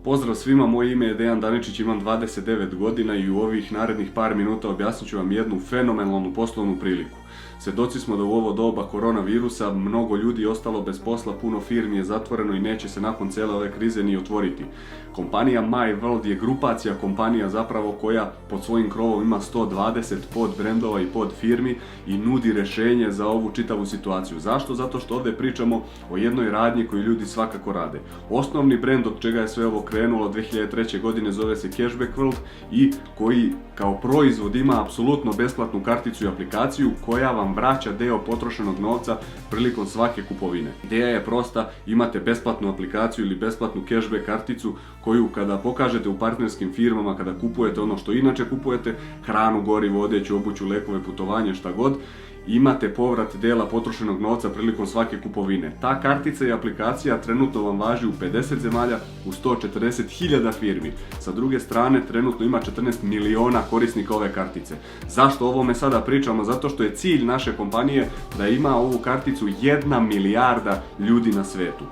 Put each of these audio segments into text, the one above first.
Pozdrav svima, moje ime je Dejan Daničić, imam 29 godina i u ovih narednih par minuta objasnit ću vam jednu fenomenalnu poslovnu priliku. Svjedoci smo da u ovo doba koronavirusa mnogo ljudi je ostalo bez posla, puno firmi je zatvoreno i neće se nakon cijele ove krize ni otvoriti. Kompanija MyWorld je grupacija kompanija zapravo koja pod svojim krovom ima 120 pod brendova i pod firmi i nudi rješenje za ovu čitavu situaciju. Zašto? Zato što ovdje pričamo o jednoj radnji koju ljudi svakako rade. Osnovni brend od čega je sve ovo krenulo 2003. godine zove se Cashback World i koji kao proizvod ima apsolutno besplatnu karticu i aplikaciju koja vam vraća deo potrošenog novca prilikom svake kupovine. Ideja je prosta, imate besplatnu aplikaciju ili besplatnu cashback karticu koju kada pokažete u partnerskim firmama, kada kupujete ono što inače kupujete, hranu, gorivo, odjeću, obuću, lekove, putovanje, šta god, imate povrat dela potrošenog novca prilikom svake kupovine. Ta kartica i aplikacija trenutno vam važi u 50 zemalja, u 140.000 firmi. Sa druge strane, trenutno ima 14 miliona korisnika ove kartice. Zašto o ovome sada pričamo? Zato što je cilj naše kompanije da ima ovu karticu 1 milijarda ljudi na svetu.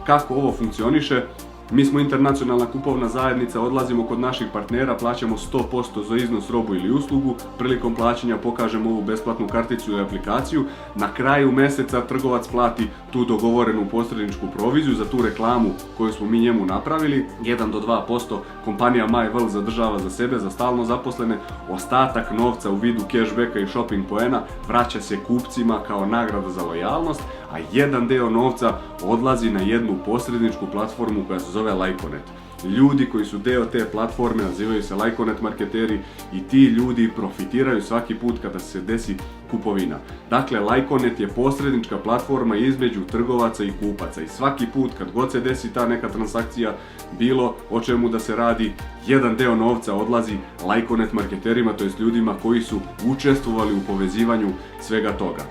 Kako ovo funkcioniše? Mi smo internacionalna kupovna zajednica, odlazimo kod naših partnera, plaćamo 100% za iznos, robu ili uslugu, prilikom plaćanja pokažemo ovu besplatnu karticu i aplikaciju, na kraju mjeseca trgovac plati tu dogovorenu posredničku proviziju za tu reklamu koju smo mi njemu napravili, 1 do 2% kompanija MyWorld zadržava za sebe, za stalno zaposlene, ostatak novca u vidu cashbacka i shopping poena vraća se kupcima kao nagrada za lojalnost, a jedan deo novca odlazi na jednu posredničku platformu koja se zove Lyconet. Ljudi koji su deo te platforme nazivaju se Lyconet marketeri i ti ljudi profitiraju svaki put kada se desi kupovina. Dakle, Lyconet je posrednička platforma između trgovaca i kupaca i svaki put kad god se desi ta neka transakcija, bilo o čemu da se radi, jedan deo novca odlazi Lyconet marketerima, to jest ljudima koji su učestvovali u povezivanju svega toga.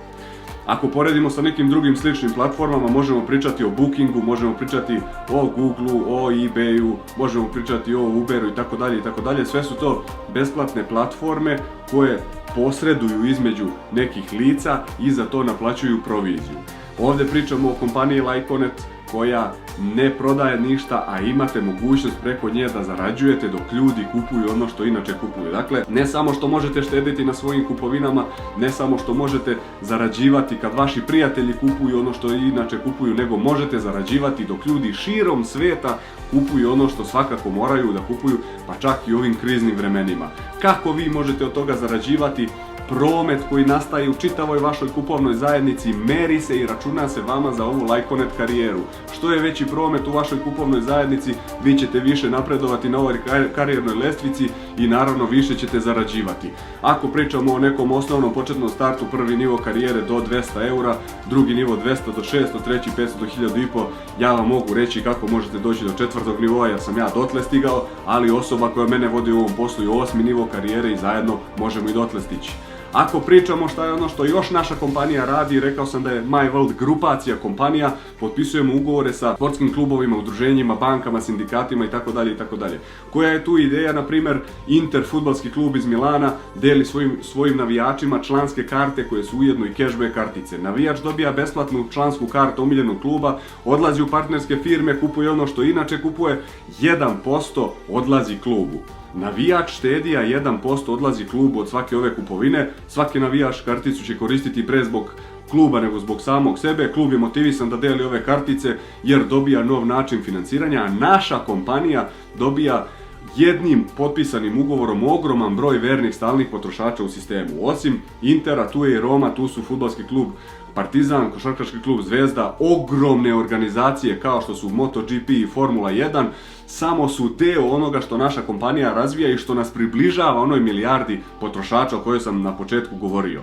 Ako poredimo sa nekim drugim sličnim platformama, možemo pričati o Bookingu, možemo pričati o Googleu, o eBayu, možemo pričati o Uberu itd. itd. Sve su to besplatne platforme koje posreduju između nekih lica i za to naplaćuju proviziju. Ovdje pričamo o kompaniji Lyconet koja ne prodaje ništa, a imate mogućnost preko nje da zarađujete dok ljudi kupuju ono što inače kupuju. Dakle, ne samo što možete štediti na svojim kupovinama, ne samo što možete zarađivati kad vaši prijatelji kupuju ono što inače kupuju, nego možete zarađivati dok ljudi širom svijeta kupuju ono što svakako moraju da kupuju, pa čak i u ovim kriznim vremenima. Kako vi možete od toga zarađivati? Promet koji nastaje u čitavoj vašoj kupovnoj zajednici meri se i računa se vama za ovu Lyconet karijeru. Što je veći promet u vašoj kupovnoj zajednici, vi ćete više napredovati na ovoj karijernoj lestvici i naravno više ćete zarađivati. Ako pričamo o nekom osnovnom početnom startu, prvi nivo karijere do 200 eura, drugi nivo 200 do 600, treći 500 do 1500, ja vam mogu reći kako možete doći do četvrtog nivoa jer sam ja dotle stigao, ali osoba koja mene vodi u ovom poslu je 8. nivo karijere i zajedno možemo i dotle stići. Ako pričamo šta je ono što još naša kompanija radi, rekao sam da je MyWorld grupacija kompanija, potpisujemo ugovore sa sportskim klubovima, udruženjima, bankama, sindikatima itd. Koja je tu ideja? Na primjer, Inter, fudbalski klub iz Milana, deli svojim navijačima članske karte koje su ujedno i cashback kartice. Navijač dobija besplatnu člansku kartu omiljenog kluba, odlazi u partnerske firme, kupuje ono što inače kupuje, 1% odlazi klubu. Navijač štedi, a 1% odlazi klubu od svake ove kupovine. Svaki navijač karticu će koristiti pre zbog kluba nego zbog samog sebe. Klub je motivisan da deli ove kartice jer dobija nov način financiranja, a naša kompanija dobija jednim potpisanim ugovorom ogroman broj vernih stalnih potrošača u sistemu. Osim Intera, tu je i Roma, tu su fudbalski klub Partizan, košarkaški klub Zvezda, ogromne organizacije kao što su MotoGP i Formula 1, samo su deo onoga što naša kompanija razvija i što nas približava onoj milijardi potrošača o kojoj sam na početku govorio.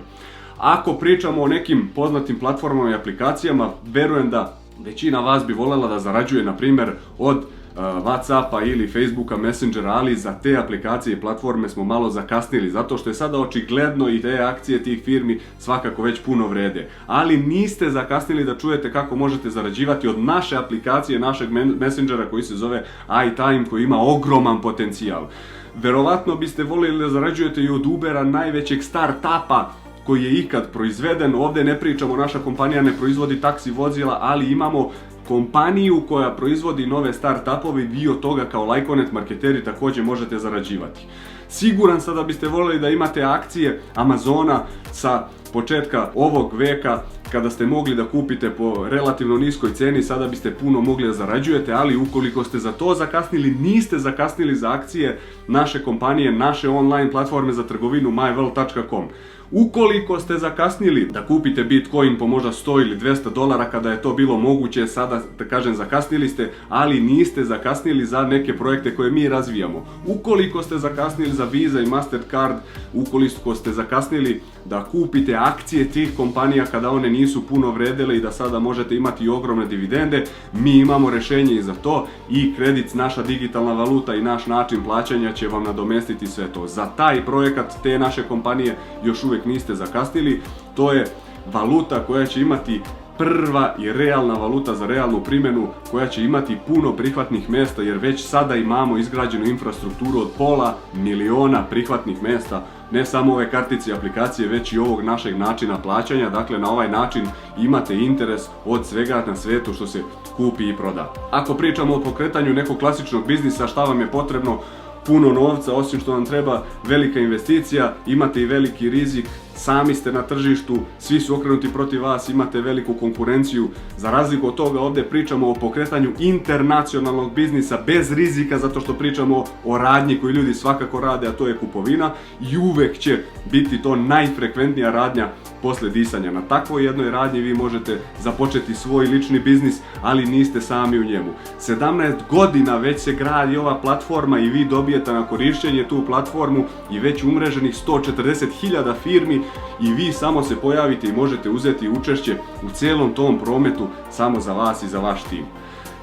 Ako pričamo o nekim poznatim platformama i aplikacijama, verujem da većina vas bi voljela da zarađuje, na primjer, od Whatsappa ili Facebooka, Messengera, ali za te aplikacije i platforme smo malo zakasnili, zato što je sada očigledno i te akcije tih firmi svakako već puno vrede. Ali niste zakasnili da čujete kako možete zarađivati od naše aplikacije, našeg Messengera koji se zove iTime, koji ima ogroman potencijal. Verovatno biste voljeli da zarađujete i od Ubera, najvećeg start-upa koji je ikad proizveden. Ovdje ne pričamo, naša kompanija ne proizvodi taksi vozila, ali imamo kompaniju koja proizvodi nove start-upove, vi od toga kao Lajkonet marketeri također možete zarađivati. Siguran sam da biste voljeli da imate akcije Amazona sa početka ovog veka, kada ste mogli da kupite po relativno niskoj ceni, sada biste puno mogli da zarađujete, ali ukoliko ste za to zakasnili, niste zakasnili za akcije naše kompanije, naše online platforme za trgovinu mywealth.com. Ukoliko ste zakasnili da kupite Bitcoin po možda 100 ili $200 kada je to bilo moguće, sada da kažem zakasnili ste, ali niste zakasnili za neke projekte koje mi razvijamo. Ukoliko ste zakasnili za Visa i Mastercard, ukoliko ste zakasnili da kupite akcije tih kompanija kada one nisu puno vredele i da sada možete imati ogromne dividende, mi imamo rješenje i za to i kredit, naša digitalna valuta i naš način plaćanja će vam nadomestiti sve to. Za taj projekat te naše kompanije još uvijek niste zakasnili, to je valuta koja će imati prva i realna valuta za realnu primjenu, koja će imati puno prihvatnih mjesta, jer već sada imamo izgrađenu infrastrukturu od 500.000 prihvatnih mjesta, ne samo ove kartice i aplikacije, već i ovog našeg načina plaćanja. Dakle, na ovaj način imate interes od svega na svijetu što se kupi i proda. Ako pričamo o pokretanju nekog klasičnog biznisa, šta vam je potrebno? Puno novca, osim što vam treba velika investicija, imate i veliki rizik, sami ste na tržištu, svi su okrenuti protiv vas, imate veliku konkurenciju. Za razliku od toga ovdje pričamo o pokretanju internacionalnog biznisa bez rizika, zato što pričamo o radnji koju ljudi svakako rade, a to je kupovina, i uvek će biti to najfrekventnija radnja posle disanja. Na takvoj jednoj radnji vi možete započeti svoj lični biznis, ali niste sami u njemu. 17 godina već se gradi ova platforma i vi dobijete na korištenje tu platformu i već umreženih 140.000 firmi i vi samo se pojavite i možete uzeti učešće u cijelom tom prometu samo za vas i za vaš tim.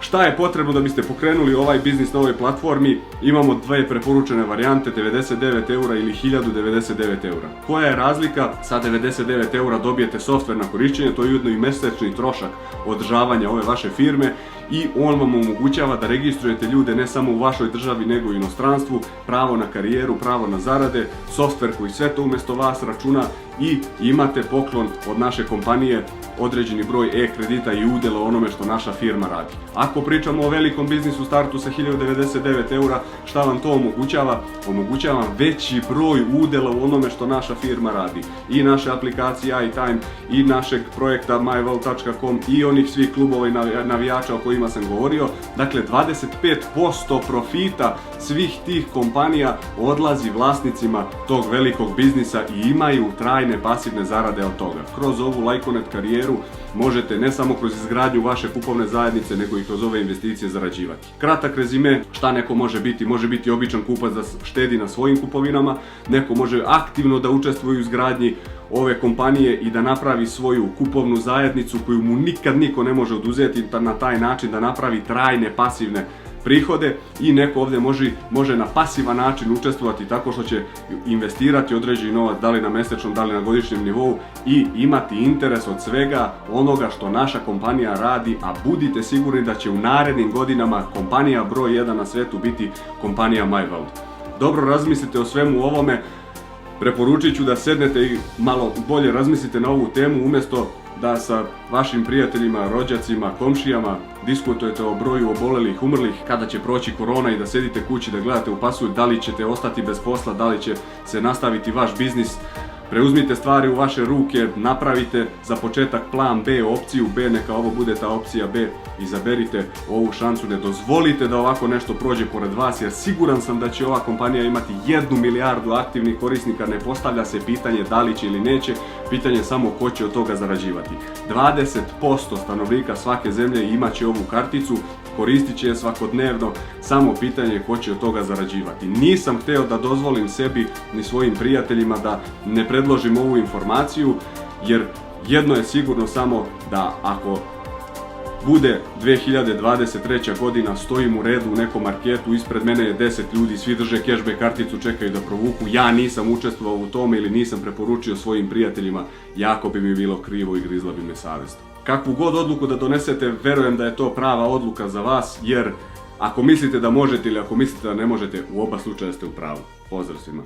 Šta je potrebno da biste pokrenuli ovaj biznis na ovoj platformi? Imamo dve preporučene varijante, 99 eura ili 1099 eura. Koja je razlika? Sa 99 eura dobijete softver na korištenje, to je ujedno i mjesečni trošak održavanja ove vaše firme i on vam omogućava da registrujete ljude ne samo u vašoj državi nego i u inostranstvu, pravo na karijeru, pravo na zarade, softver koji sve to umjesto vas računa i imate poklon od naše kompanije, određeni broj e-kredita i udjela onome što naša firma radi. Ako pričamo o velikom biznisu startu sa 1099 eura, šta vam to omogućava? Omogućava vam veći broj udjela u onome što naša firma radi. I naše aplikacije iTime, i našeg projekta mywealth.com, i onih svih klubova i navijača o kojima sam govorio. Dakle, 25% profita svih tih kompanija odlazi vlasnicima tog velikog biznisa i imaju trajne pasivne zarade od toga. Kroz ovu Lajkonet karijeru možete ne samo kroz izgradnju vaše kupovne zajednice, nego i kroz ove investicije zarađivati. Kratak rezime, šta neko može biti običan kupac da štedi na svojim kupovinama, neko može aktivno da učestvuje u izgradnji ove kompanije i da napravi svoju kupovnu zajednicu koju mu nikad niko ne može oduzeti, na taj način da napravi trajne pasivne prihode, i neko ovdje može na pasivan način učestvovati tako što će investirati određeni novac, da li na mjesečnom, da li na godišnjem nivou, i imati interes od svega onoga što naša kompanija radi, a budite sigurni da će u narednim godinama kompanija broj 1 na svijetu biti kompanija MyWealth. Dobro razmislite o svemu ovome, preporučit ću da sednete i malo bolje razmislite na ovu temu, umjesto da sa vašim prijateljima, rođacima, komšijama diskutujete o broju obolelih, umrlih, kada će proći korona, i da sedite kući da gledate u pasulj da li ćete ostati bez posla, da li će se nastaviti vaš biznis. Preuzmite stvari u vaše ruke, napravite za početak plan B, opciju B, neka ovo bude ta opcija B, izaberite ovu šansu, ne dozvolite da ovako nešto prođe pored vas, jer siguran sam da će ova kompanija imati 1 milijardu aktivnih korisnika, ne postavlja se pitanje da li će ili neće, pitanje je samo ko će od toga zarađivati. 20% stanovnika svake zemlje imat će ovu karticu, koristit će je svakodnevno, samo pitanje je ko će od toga zarađivati. Nisam hteo da dozvolim sebi ni svojim prijateljima da ne predložim ovu informaciju, jer jedno je sigurno samo da ako bude 2023. godina, stojim u redu u nekom marketu, ispred mene je 10 ljudi, svi drže cashback karticu, čekaju da provuku, ja nisam učestvovao u tome ili nisam preporučio svojim prijateljima, jako bi mi bilo krivo i grizla bi me savjest. Kakvu god odluku da donesete, verujem da je to prava odluka za vas, jer ako mislite da možete ili ako mislite da ne možete, u oba slučaja ste u pravu. Pozdrav svima!